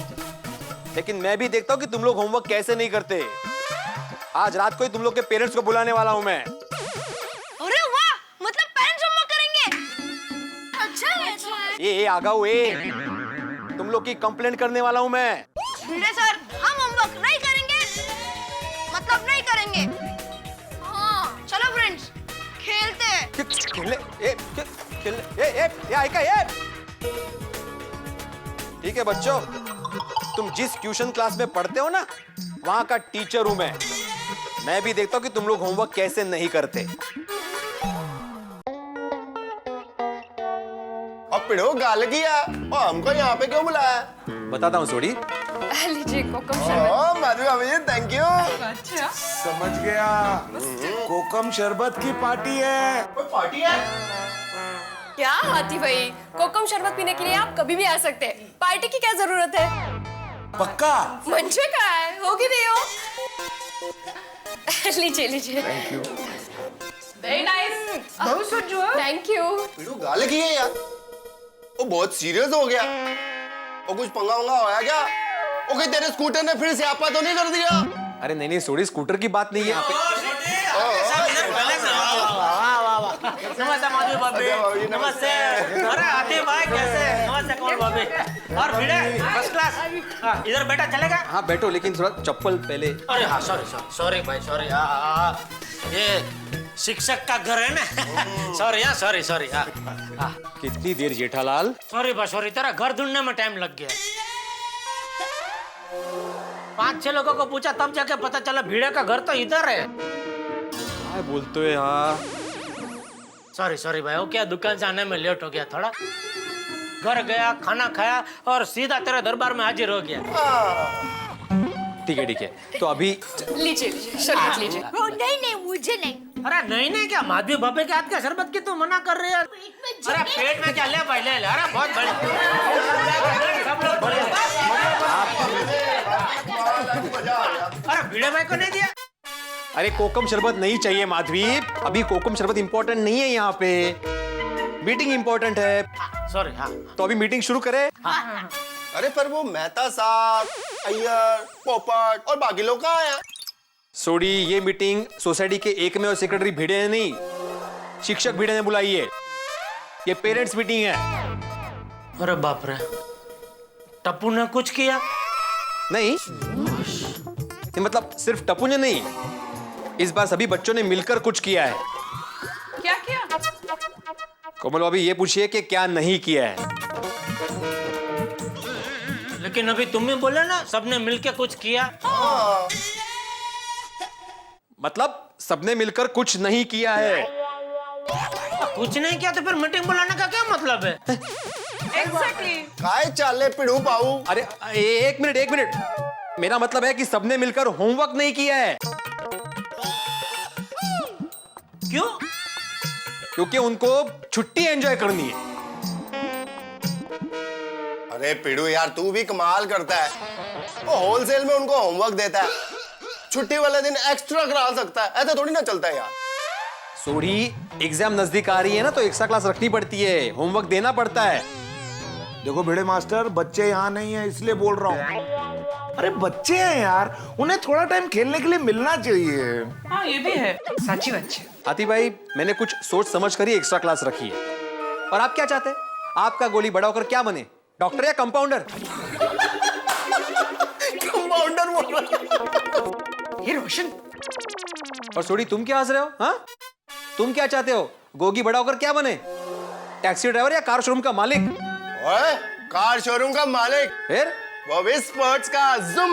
लेकिन मैं भी देखता हूँ कि तुम लोग होमवर्क कैसे नहीं करते। आज रात को ही तुम लोग के पेरेंट्स को बुलाने वाला हूँ मैं। अरे वाह, मतलब पेरेंट्स होमवर्क करेंगे? अच्छा है, अच्छा है। ये आगाऊ, ये तुम लोग की कंप्लेंट करने वाला हूँ मैं। भिड़े सर, हम होमवर्क नहीं करेंगे, मतलब नहीं करेंगे। हाँ, चलो फ्रेंड्स, खेलते हैं। खेलने? ये आइका ये। ठीक है बच्चों, तुम जिस ट्यूशन क्लास में पढ़ते हो ना, वहां का टीचर हूं मैं भी देखता हूं कि तुम लोग होमवर्क कैसे नहीं करते। अब पिड़ो गाल किया और हमको यहाँ पे क्यों बुलाया? बताता हूँ सोडी। लीजिए कोकम ओह माधवी भाभी जी, थैंक यू। अच्छा, समझ गया, कोकम शरबत की पार्टी है। कोई पार्टी है? क्या हाथी भाई, कोकम शरबत पीने के लिए आप कभी भी आ सकते हैं। पार्टी की क्या जरूरत है? पक्का? मंचे का है, होगी नहीं हो। लीजिए लीजिए। Thank you. वेरी नाइस, बहुत सुझुआ। Thank you. पिड़ो गाल किए यार, वो बहुत सीरियस हो गया। वो कुछ पंगा वंगा होया क्या? वो कहीं तेरे स्कूटर ने फिर स्यापा तो नहीं कर दिया? अरे नहीं सोडी, स्कूटर की बात नहीं है। नमस्ते माधवी भाभी। नमस्ते। अरे आते भाई कैसे? नमस्ते कमल भाभी। और भिड़े फर्स्ट क्लास। इधर बैठा चलेगा? हाँ बैठो, लेकिन थोड़ा चप्पल पहले। अरे हाँ, सॉरी भाई, सॉरी। ये शिक्षक का घर है ना। सॉरी। कितनी देर जेठालाल? सॉरी, तेरा घर ढूंढने में टाइम लग गया। 5-6 लोगों को पूछा तब जाके पता चला भिड़े का घर तो इधर है। क्या बोलते हो यार? सॉरी भाई, वो क्या दुकान से आने में लेट हो गया थोड़ा। घर गया, खाना खाया और सीधा तेरे दरबार में हाजिर हो गया। ठीक है, तो अभी लीजिए शरबत लीजिए। नहीं, मुझे नहीं। अरे नहीं क्या, माधवी भाभी के हाथ का शरबत की तू मना कर रही है? अरे पेट में क्या, ले भाई ले। अरे बहुत बढ़िया। अरे भिड़े भाई को नहीं दिया? अरे कोकम शरबत नहीं चाहिए माधवी, अभी कोकम शरबत इंपॉर्टेंट नहीं है यहाँ पे, मीटिंग इंपॉर्टेंट है। सॉरी। हाँ तो अभी मीटिंग शुरू करें। अरे पर वो मेहता साहब, अय्यर, पोपट और बाकी लोग कहाँ हैं? सोडी, ये मीटिंग सोसाइटी के एकमेव सेक्रेटरी भिड़े ने नहीं, शिक्षक भिड़े ने बुलाई है। ये पेरेंट्स मीटिंग है। अरे बाप रे, टप्पू ने कुछ किया? नहीं, मतलब सिर्फ टप्पू ने नहीं, इस बार सभी बच्चों ने मिलकर कुछ किया है। क्या किया? कोमल भाभी ये पूछिए कि क्या नहीं किया है। लेकिन अभी तुम ही बोले ना सबने मिलके कुछ किया। मतलब सबने मिलकर कुछ नहीं किया है। कुछ नहीं किया तो फिर मीटिंग बुलाने का क्या मतलब है? एग्जैक्टली। काय चाले पिड़ू पाऊ। अरे एक मिनट, मेरा मतलब है कि सबने मिलकर होमवर्क नहीं किया है। क्यों? क्योंकि उनको छुट्टी एंजॉय करनी है। अरे पिड़ू यार, तू भी कमाल करता है। वो होलसेल में उनको होमवर्क देता है, छुट्टी वाले दिन एक्स्ट्रा करा सकता है। ऐसा थोड़ी ना चलता है यार। सोडी, एग्जाम नजदीक आ रही है ना, तो एक्स्ट्रा क्लास रखनी पड़ती है, होमवर्क देना पड़ता है। देखो भिड़े मास्टर, बच्चे यहाँ नहीं है इसलिए बोल रहा हूँ। अरे बच्चे हैं यार, उन्हें थोड़ा टाइम खेलने के लिए मिलना चाहिए। हाँ ये भी है, सच्ची बच्चे। हाथी भाई, मैंने कुछ सोच समझ कर ही एक्स्ट्रा क्लास रखी है। और आप क्या चाहते हैं? आपका गोली बड़ा होकर क्या बने, डॉक्टर या कंपाउंडर? कंपाउंडर बोल रहा है। ये रोशन। और सोडी, तुम क्या हंस रहे हो? हाँ, तुम क्या चाहते हो? गोगी बड़ा होकर क्या बने, टैक्सी ड्राइवर या कार शोरूम का मालिक? ओए, कार शोरूम का मालिक, फिर वो भी स्पोर्ट्स का जुम।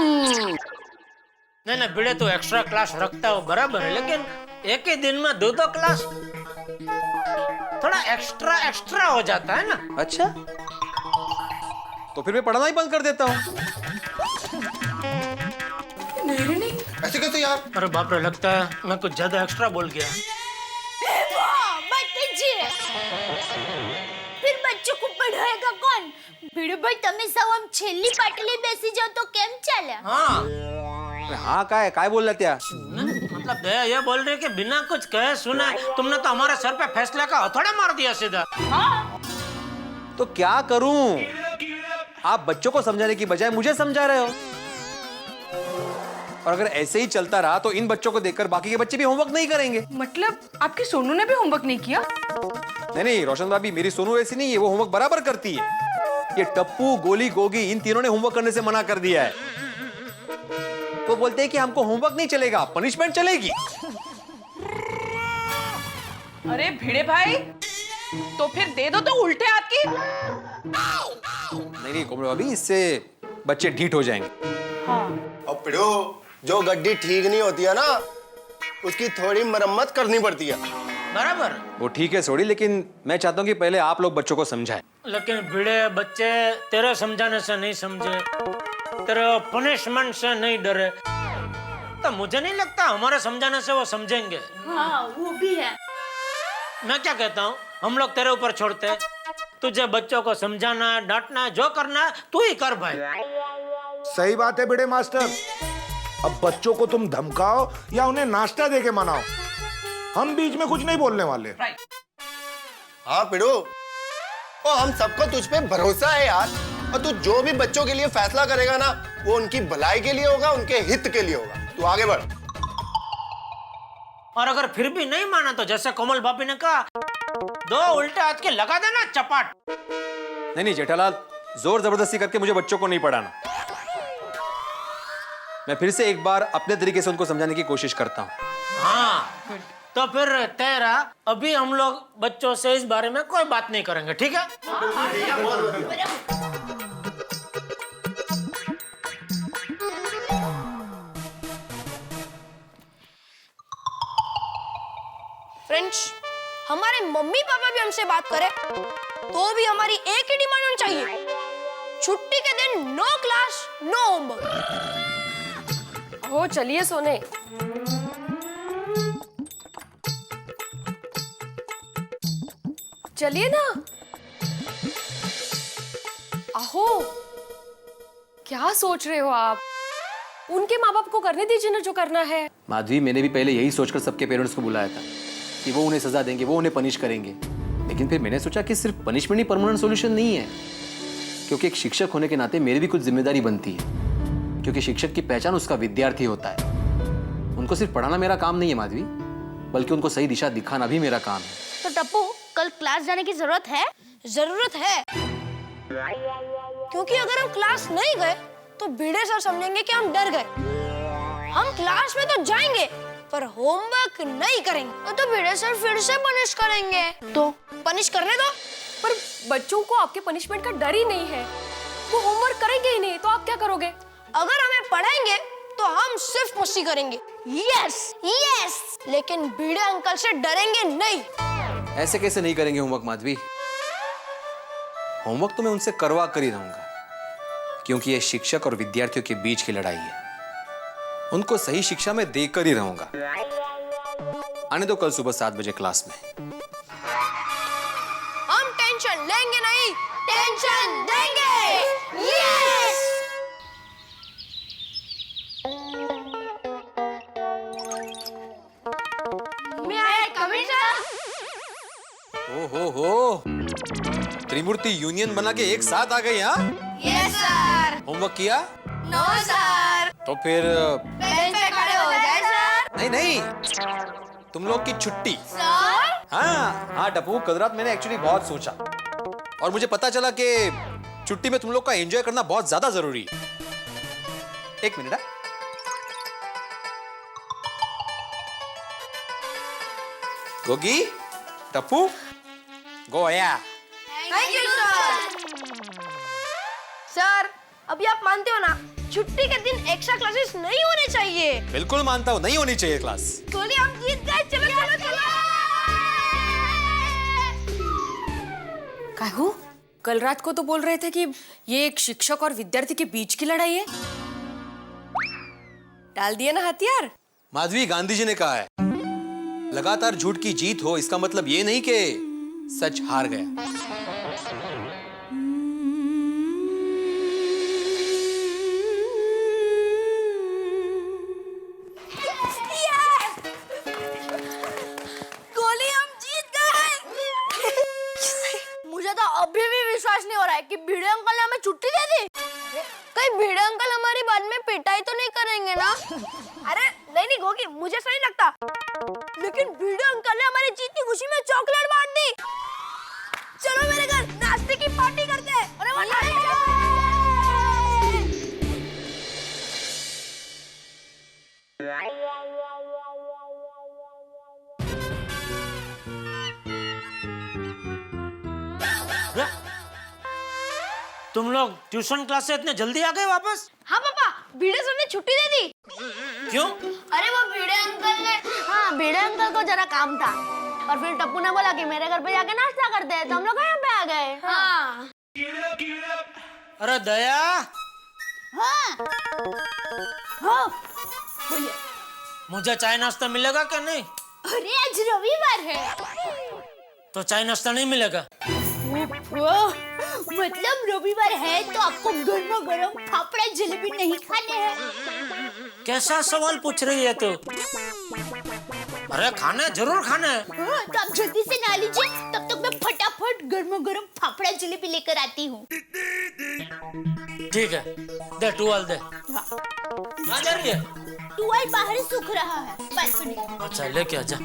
नहीं भिड़े तो एक्स्ट्रा क्लास रखता हो बराबर है, लेकिन एक ही दिन में दो क्लास थोड़ा एक्स्ट्रा हो जाता है ना। अच्छा, तो फिर मैं पढ़ना ही बंद कर देता हूँ। नहीं। ऐसे कैसे यार? अरे बाप रे, लगता है मैं कुछ ज्यादा एक्स्ट्रा बोल गया। फिर बच्चों को पढ़ाएगा कौन? भिड़ो भाई, તમે સૌ આમ છેલ્લી પાટલી બેસી જાઓ તો કેમ ચાલે? हाँ काय बोल रहे थे? मतलब ये बोल रहे कि बिना कुछ कहे सुने तुमने तो हमारे सर पे फैसले का हथौड़ा मार दिया सीधा। तो क्या करूं? आप बच्चों को समझाने की बजाय मुझे समझा रहे हो। और अगर ऐसे ही चलता रहा तो इन बच्चों को देखकर बाकी के बच्चे भी होमवर्क नहीं करेंगे। मतलब आपकी सोनू ने भी होमवर्क नहीं किया? नहीं, रोशन भाभी, मेरी सोनू ऐसी नहीं है, वो होमवर्क बराबर करती है। ये टप्पू, गोली, गोगी, इन तीनों ने होमवर्क करने से मना कर दिया है। वो बोलते हैं कि हमको होमवर्क नहीं चलेगा, पनिशमेंट चलेगी। अरे भिड़े भाई, तो फिर दे दो तो उल्टे हाथ की। नहीं कोमल भाभी, इससे बच्चे ढीठ हो जाएंगे। और पिड़ू, जो गड्डी ठीक नहीं होती है ना, उसकी थोड़ी मरम्मत करनी पड़ती है। बराबर। वो ठीक है सोडी, लेकिन मैं चाहता हूँ कि पहले आप लोग बच्चों को समझाएं। लेकिन भिड़े बच्चे तेरे समझाने से नहीं समझे, तेरे पनिशमेंट से नहीं डरे, तो मुझे नहीं लगता हमारे समझाने से वो समझेंगे। हाँ, वो भी है। मैं क्या कहता हूँ, हम लोग तेरे ऊपर छोड़ते हैं, तुझे बच्चों को समझाना है, डांटना है, जो करना है तू ही कर भाई। सही बात है भिड़े मास्टर। अब बच्चों को तुम धमकाओ या उन्हें नाश्ता देके मनाओ, हम बीच में कुछ नहीं बोलने वाले। हाँ पिड़ू, और हम सबको तुझ पे भरोसा है यार। और तू जो भी बच्चों के लिए फैसला करेगा ना, वो उनकी भलाई के लिए होगा, उनके हित के लिए होगा। तू आगे बढ़। और अगर फिर भी नहीं माना तो जैसे कोमल भाभी ने कहा, दो उल्टे हाथ के लगा देना चपाट। नहीं जेठालाल, जोर जबरदस्ती करके मुझे बच्चों को नहीं पढ़ाना। मैं फिर से एक बार अपने तरीके से उनको समझाने की कोशिश करता हूँ। हाँ, तो फिर तेरा अभी हम लोग बच्चों से इस बारे में कोई बात नहीं करेंगे, ठीक है? फ्रेंड्स, हमारे मम्मी पापा भी हमसे बात करें तो भी हमारी एक ही डिमांड होनी चाहिए, छुट्टी के दिन नो क्लास नो होमवर्क। हो चलिए सोने। चलिए ना। आहो, क्या सोच रहे हो आप? उनके माँ बाप को करने दीजिए ना जो करना है। माधवी, मैंने भी पहले यही सोचकर सबके पेरेंट्स को बुलाया था कि वो उन्हें सजा देंगे, वो उन्हें पनिश करेंगे। लेकिन फिर मैंने सोचा कि सिर्फ पनिशमेंट ही परमानेंट सॉल्यूशन नहीं है, क्योंकि एक शिक्षक होने के नाते मेरी भी कुछ जिम्मेदारी बनती है, क्योंकि शिक्षक की पहचान उसका विद्यार्थी होता है। उनको सिर्फ पढ़ाना मेरा काम नहीं है माधवी, बल्कि उनको सही दिशा दिखाना भी मेरा काम है। तो टप्पू, कल क्लास जाने की जरूरत है? जरूरत है, क्योंकि अगर हम क्लास नहीं गए तो भिड़े सर समझेंगे कि हम डर गए। हम क्लास में तो जाएंगे पर होमवर्क नहीं करेंगे तो भिड़े सर फिर से पनिश करेंगे। तो पनिश करने दो। पर बच्चों को आपके पनिशमेंट का डर ही नहीं है, वो होमवर्क करेंगे ही नहीं, तो आप क्या करोगे? अगर हमें पढ़ाएंगे तो हम सिर्फ मस्ती करेंगे। यस यस, लेकिन भिड़े अंकल से डरेंगे नहीं। ऐसे कैसे नहीं करेंगे होमवर्क माधवी? होमवर्क तो मैं उनसे करवा कर ही रहूंगा, क्योंकि ये शिक्षक और विद्यार्थियों के बीच की लड़ाई है। उनको सही शिक्षा में देकर ही रहूंगा। आने दो कल सुबह 7 बजे क्लास में। हम टेंशन लेंगे नहीं, टेंशन देंगे। Yes. May I come in, sir? हो त्रिमूर्ति यूनियन बना के एक साथ आ गए यहाँ। Yes sir. होमवर्क किया? No sir. तो फिर बेंच पे खड़े हो जाए सर। नहीं नहीं, तुम लोग की छुट्टी। सर? हाँ टप्पू, कल रात मैंने एक्चुअली बहुत सोचा और मुझे पता चला कि छुट्टी में तुम लोग का एंजॉय करना बहुत ज्यादा जरूरी है। एक मिनट। गोगी, टप्पू, गोया। Thank you sir. सर, अभी आप मानते हो ना, छुट्टी के दिन एक्स्ट्रा क्लासेस नहीं होने चाहिए। बिल्कुल मानता हूँ, नहीं होनी चाहिए क्लास। गोली, हम जीत गए। चलो चलो चलो। काहू, कल रात को तो बोल रहे थे कि ये एक शिक्षक और विद्यार्थी के बीच की लड़ाई है। डाल दिया ना हथियार। माधवी, गांधी जी ने कहा है, लगातार झूठ की जीत हो इसका मतलब ये नहीं कि सच हार गया। गोली, हम जीत गए। मुझे तो अभी भी विश्वास नहीं हो रहा है कि भिड़े अंकल ने हमें छुट्टी दे दी। कहीं भिड़े अंकल हमारी बाद में पिटाई तो नहीं करेंगे ना? अरे नहीं गोगी, मुझे सही लगता। लेकिन भिड़े अंकल ने हमारी जीत की खुशी में चॉकलेट बांट दी। चलो मेरे घर नाश्ते की पार्टी करते हैं। अरे तुम लोग ट्यूशन क्लास से इतने जल्दी आ गए वापस? हाँ पापा, भिड़े सर ने छुट्टी दे दी। क्यों? अरे वो भिड़े अंकल ने, हाँ भिड़े अंकल को जरा काम था और फिर टप्पू ने बोला कि मेरे घर पे जाके नाश्ता करते हैं, तो हम लोग यहाँ पे आ गए। हाँ। अरे दया। हाँ हाँ, बोलिए। मुझे चाय नाश्ता मिलेगा क्या नहीं? अरे आज रविवार है। तो चाय नाश्ता नहीं मिलेगा? मतलब रविवार है तो आपको गर्मा गर्म फाफड़ा जलेबी नहीं खाने हैं? कैसा सवाल पूछ रही है तू? अरे खाने जरूर खाने। तो आप जल्दी से ना लीजिए, तब तक मैं फटाफट गर्मा गर्म फाफड़ा जलेबी लेकर आती हूँ। ठीक है, दे टुवाल दे। कहाँ जा रही है? टुवाल बाहर सूख रहा है, बालकनी। अच्छा लेके आजा।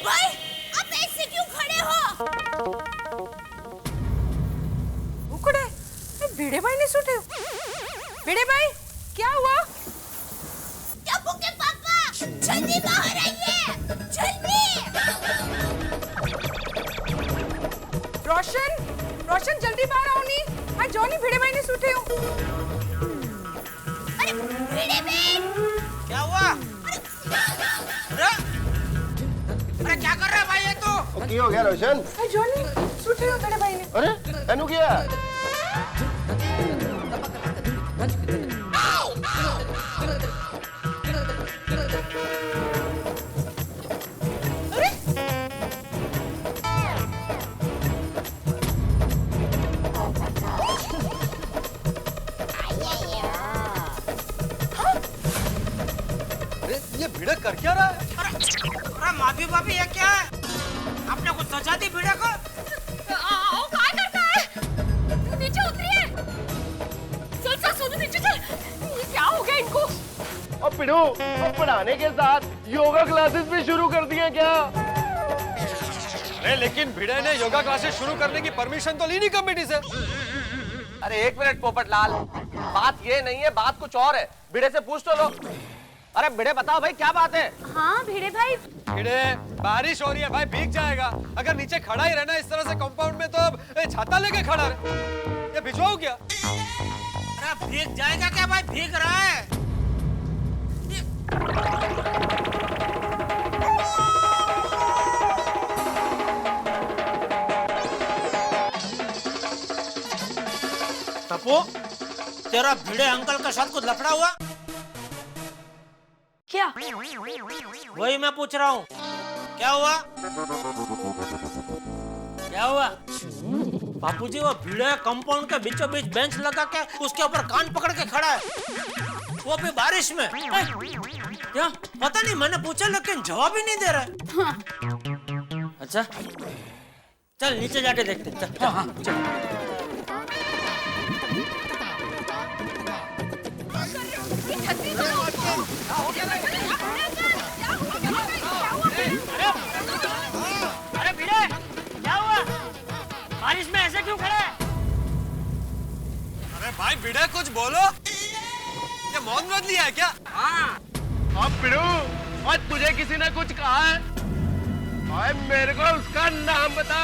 भाई, आप ऐसे क्यों खड़े हो? भिड़े भाई ने सूटे। भिड़े भाई, क्या हुआ? टप्पू के पापा, जल्दी बाहर आइए, जल्दी। रोशन जल्दी बाहर आओ नी। हाँ जॉनी, भिड़े भाई ने सूटे हो। अरे भिड़े भाई, क्या हुआ? अरे की हो गया रोशन? जॉनी सूट रहे हो बड़े भाई ने। अरे एनु किया? ये भिड़क कर क्या रहा है? अरे माफी भाभी ये क्या है? आपने कुछ सजा दी भिड़े को? आओ क्या करता है? नीचे उतरिए। चल सोनू नीचे चल। ये क्या हो गया इनको? अब पिड़ू, अब पढ़ाने के साथ योगा क्लासेस भी शुरू कर दिए क्या? अरे लेकिन भिड़े ने योगा क्लासेस शुरू करने की परमिशन तो ली नहीं कमेटी से। अरे एक मिनट पोपटलाल, बात ये नहीं है, बात कुछ और है। भिड़े से पूछ तो लो। अरे भिड़े बताओ भाई क्या बात है? हाँ भिड़े भाई, भिड़े बारिश हो रही है भाई, भीग जाएगा। अगर नीचे खड़ा ही रहना इस तरह से कंपाउंड में तो अब छाता लेके खड़ा रहे। ये भिजवाओ क्या? अरे भीग जाएगा क्या भाई? भीग रहा है। टप्पू, तेरा भिड़े अंकल के साथ कुछ लफड़ा हुआ? क्या? वही मैं पूछ रहा हूँ, क्या हुआ? क्या हुआ? बापूजी वो भिड़े कंपाउंड के बीचों बीच बेंच लगा के उसके ऊपर कान पकड़ के खड़ा है, वो भी बारिश में। क्या पता नहीं, मैंने पूछा लेकिन जवाब ही नहीं दे रहा। अच्छा चल नीचे जाके देखते हैं। चल, हाँ, चल। अरे भिड़े क्या हुआ? बारिश में ऐसे क्यों खड़ा है? अरे भाई भिड़े कुछ बोलो। ये मौन व्रत लिया है क्या? हाँ। अब पिड़ू, आज तुझे किसी ने कुछ कहा है? और मेरे को उसका नाम बता,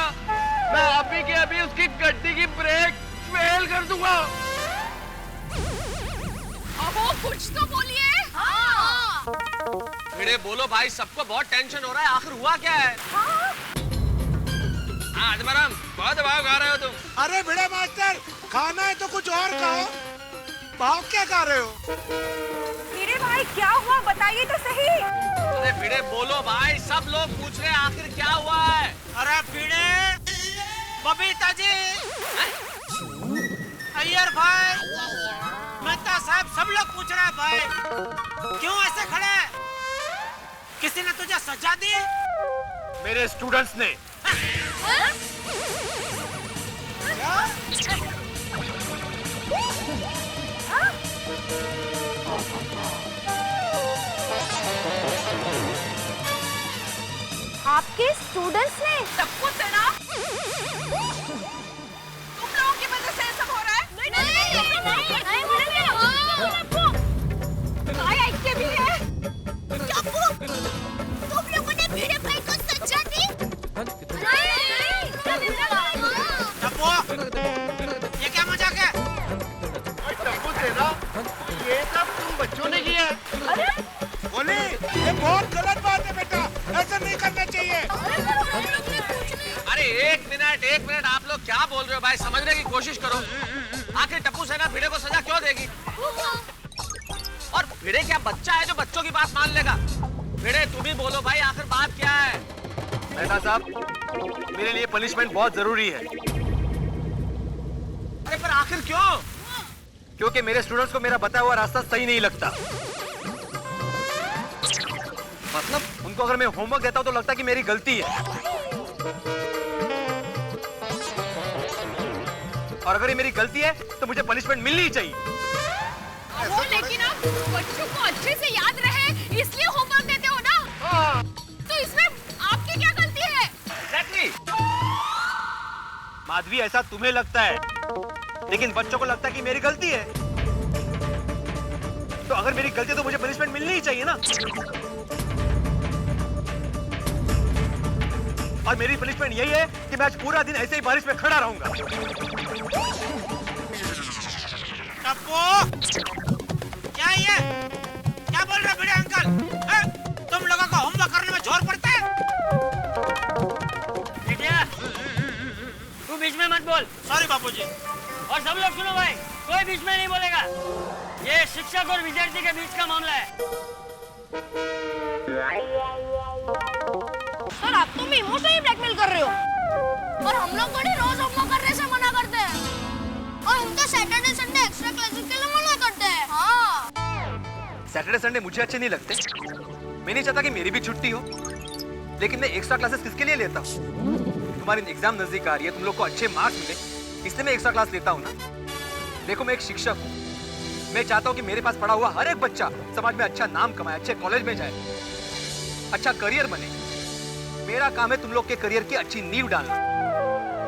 मैं अभी के अभी उसकी गड्डी की ब्रेक फेल कर दूंगा। अब वो कुछ तो बोलिए। हाँ। भिड़े बोलो भाई, सबको बहुत टेंशन हो रहा है, आखिर हुआ क्या है? हाँ। आजमरम, बहुत दबाव खा रहे हो तुम। अरे भिड़े मास्टर, खाना है तो कुछ और खाओ। भाव क्या खा रहे हो? मेरे भाई क्या हुआ बताइए तो सही। अरे भिड़े बोलो भाई, सब लोग पूछ रहे हैं आखिर क्या हुआ है? अरे भिड़े, बबीता जी, अय्यर भाई, मेहता साहब, सब लोग पूछ रहे हैं भाई, क्यों ऐसे खड़े हैं? किसी ने तुझे सजा दी? मेरे स्टूडेंट्स ने। आपके स्टूडेंट्स ने? सब कुछ है ना? तुम लोगों की वजह से ये सब हो रहा है? नहीं, इसके भी है। तुम लोगों ने भिड़े भाई को सजा दी? टप्पू, ये क्या मजाक है? टप्पू सेना, ये सब तुम बच्चों ने किया है। अरे बोले, ये बहुत गलत बात है बेटा, ऐसा नहीं करना चाहिए। अरे एक मिनट, आप लोग क्या बोल रहे हो भाई? समझने की कोशिश करो। आखिर टप्पू सेना भिड़े को सजा क्यों देगी? और भिड़े क्या बच्चा है जो बच्चों की बात मान लेगा? भिड़े तुम ही बोलो भाई, आखिर बात क्या है? मेहता साहब, मेरे लिए पनिशमेंट बहुत जरूरी है। अरे पर आखिर क्यों? क्योंकि मेरे स्टूडेंट्स को मेरा बताया हुआ रास्ता सही नहीं लगता। मतलब उनको अगर मैं होमवर्क देता हूं तो लगता है कि मेरी गलती है, और अगर ये मेरी गलती है तो मुझे पनिशमेंट मिलनी ही चाहिए। वो लेकिन आप बच्चों को अच्छे से याद रहे इसलिए होमवर्क देते हो ना? तो इसमें आपकी क्या गलती है? Exactly. माधवी, ऐसा तुम्हें लगता है, लेकिन बच्चों को लगता है कि मेरी गलती है। तो अगर मेरी गलती है तो मुझे पनिशमेंट मिलनी ही चाहिए ना। और मेरी पनिशमेंट यही है कि मैं आज पूरा दिन ऐसे ही बारिश में खड़ा रहूंगा। टप्पू, क्या ये? क्या बोल रहे भिड़े अंकल? तुम लोगों को होमवर्क करने में जोर पड़ता है? बीच में मत बोल। सॉरी बापूजी। और सब लोग सुनो भाई, कोई बीच में नहीं बोलेगा। ये शिक्षक और विद्यार्थी के बीच का मामला है। सर आप तो इमोशनली ब्लैकमेल कर रहे हो। और हम लोग थोड़ी रोज होमवर्क करने से मना करते हैं। और हम तो सैटरडे संडे एक्स्ट्रा क्लासेस के लिए मना करते हैं। हाँ। सैटरडे संडे मुझे अच्छे नहीं लगते। मैं नहीं चाहता कि मेरी भी छुट्टी हो, लेकिन मैं एक्स्ट्रा क्लासेस किसके लिए लेता हूँ? तुम्हारी एग्जाम नजदीक आ रही है, तुम लोग को अच्छे मार्क्स मिले, इसलिए मैं एक्स्ट्रा क्लास लेता हूँ ना। देखो मैं एक शिक्षक हूँ, मैं चाहता हूँ कि मेरे पास पढ़ा हुआ हर एक बच्चा समाज में अच्छा नाम कमाए, अच्छे कॉलेज में जाए, अच्छा करियर बने। मेरा काम है तुम लोग के करियर की अच्छी नींव डालना।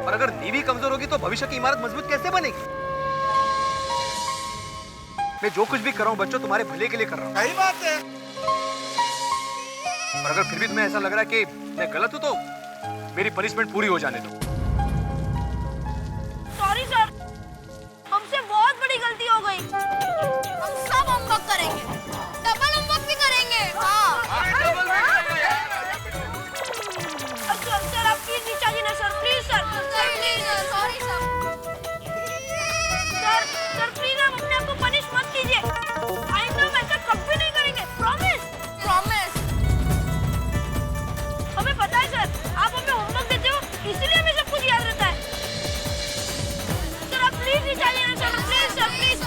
और अगर नींव ही कमजोर होगी तो भविष्य की इमारत मजबूत कैसे बनेगी? मैं जो कुछ भी कर रहा हूँ बच्चों, तुम्हारे भले के लिए कर रहा हूँ। सही बात है। और अगर फिर भी तुम्हें ऐसा लग रहा है कि मैं गलत हूँ तो मेरी पनिशमेंट पूरी हो जाने दो। सॉरी सर, हमसे बहुत बड़ी गलती हो गई। हम सब होमवर्क करेंगे, डबल होमवर्क भी करेंगे। हाँ। सर आप प्लीज नीचा जी ना sir, please sir. Sorry sir. Sir please आप अपने आप को पनिश मत कीजिए। आइंदा हम ऐसा कभी नहीं करेंगे। प्रॉमिस। प्रॉमिस। हमें पता है सर, आप हमें होमवर्क देते हो, इसीलिए हमें सब कुछ याद रहता है। सर आप प्लीज नीचा लेना सर, प्लीज सर, प्लीज।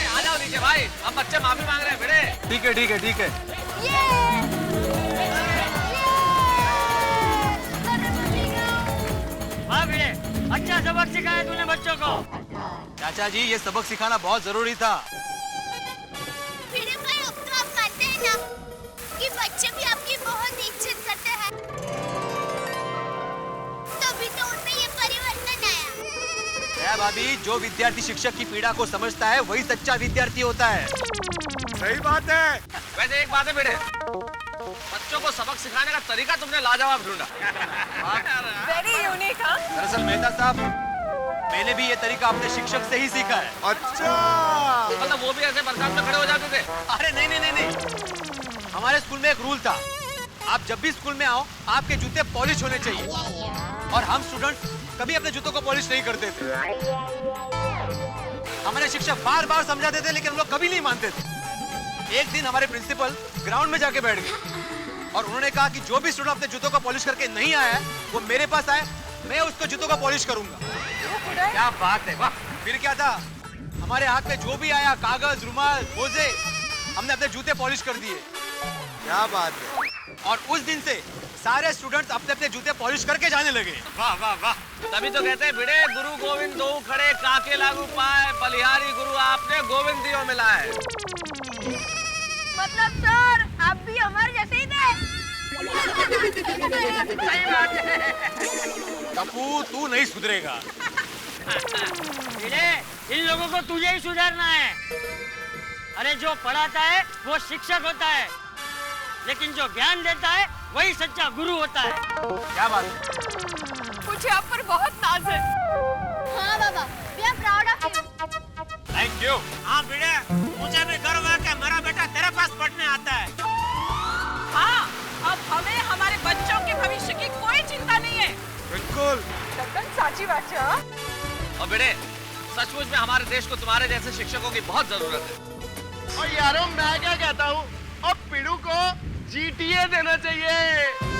आ जाओ नीचे भाई, अब बच्चे माफी मांग रहे हैं भिड़े। ठीक है ठीक है ठीक है। वाह भिड़े, अच्छा सबक सिखाया तूने बच्चों को। चाचा जी ये सबक सिखाना बहुत जरूरी था। भिड़े भाई अब तो आप मानते हैं ना कि बच्चे भी आपकी बहुत इज्जत करते हैं, तभी तो उनमें ये परिवर्तन आया। भाभी, जो विद्यार्थी शिक्षक की पीड़ा को समझता है वही सच्चा विद्यार्थी होता है। सही बात है। वैसे एक बात है भिड़े, बच्चों को सबक सिखाने का तरीका तुमने लाजवाब ढूंढा। Very unique. हाँ दरअसल मेहता साहब, मैंने भी ये तरीका अपने शिक्षक से ही सीखा है। अच्छा। मतलब वो भी ऐसे बरसात में खड़े हो जाते थे? अरे नहीं नहीं नहीं नहीं, हमारे स्कूल में एक रूल था, आप जब भी स्कूल में आओ आपके जूते पॉलिश होने चाहिए। और हम स्टूडेंट्स कभी अपने जूतों को पॉलिश नहीं करते थे। हमारे शिक्षक बार बार समझाते थे लेकिन हम लोग कभी नहीं मानते थे। एक दिन हमारे प्रिंसिपल ग्राउंड में जाके बैठ गए और उन्होंने कहा कि जो भी स्टूडेंट अपने जूतों को पॉलिश करके नहीं आया है वो मेरे पास आए, मैं उसको जूतों को पॉलिश करूंगा। क्या बात है, वाह। फिर क्या था, हमारे हाथ में जो भी आया, कागज, रुमाल, मोजे, हमने अपने जूते पॉलिश कर दिए। क्या बात है। और उस दिन से सारे स्टूडेंट्स अपने अपने जूते पॉलिश करके जाने लगे। वाह वाह वाह। तभी तो कहते हैं भिड़े, गुरु गोविंद दो खड़े, काके लागू पाए, बलिहारी गुरु आपने गोविंद दियो मिलाए। मतलब सर आप भी हमारे जैसे ही थे। सही बात है। टप्पू तू नहीं सुधरेगा। भिड़े, इन लोगों को तुझे ही सुधारना है। अरे जो पढ़ाता है वो शिक्षक होता है, लेकिन जो ज्ञान देता है वही सच्चा गुरु होता है। क्या बात है? मुझे आप पर बहुत नाज है। हाँ बाबा, we are proud of you. Thank you. हाँ भिड़े, मुझे भी गर्व है कि मेरा बेटा तेरे पास पढ़ने आता है। हाँ, अब हमें हमारे बच्चों के भविष्य की कोई चिंता नहीं है। बिल्कुल। साची बात है। हाँ? और भिड़े, सचमुच में हमारे देश को तुम्हारे जैसे शिक्षकों की बहुत जरूरत है। और यारों मैं क्या कहता हूँ, अब पिड़ू को GTA देना चाहिए।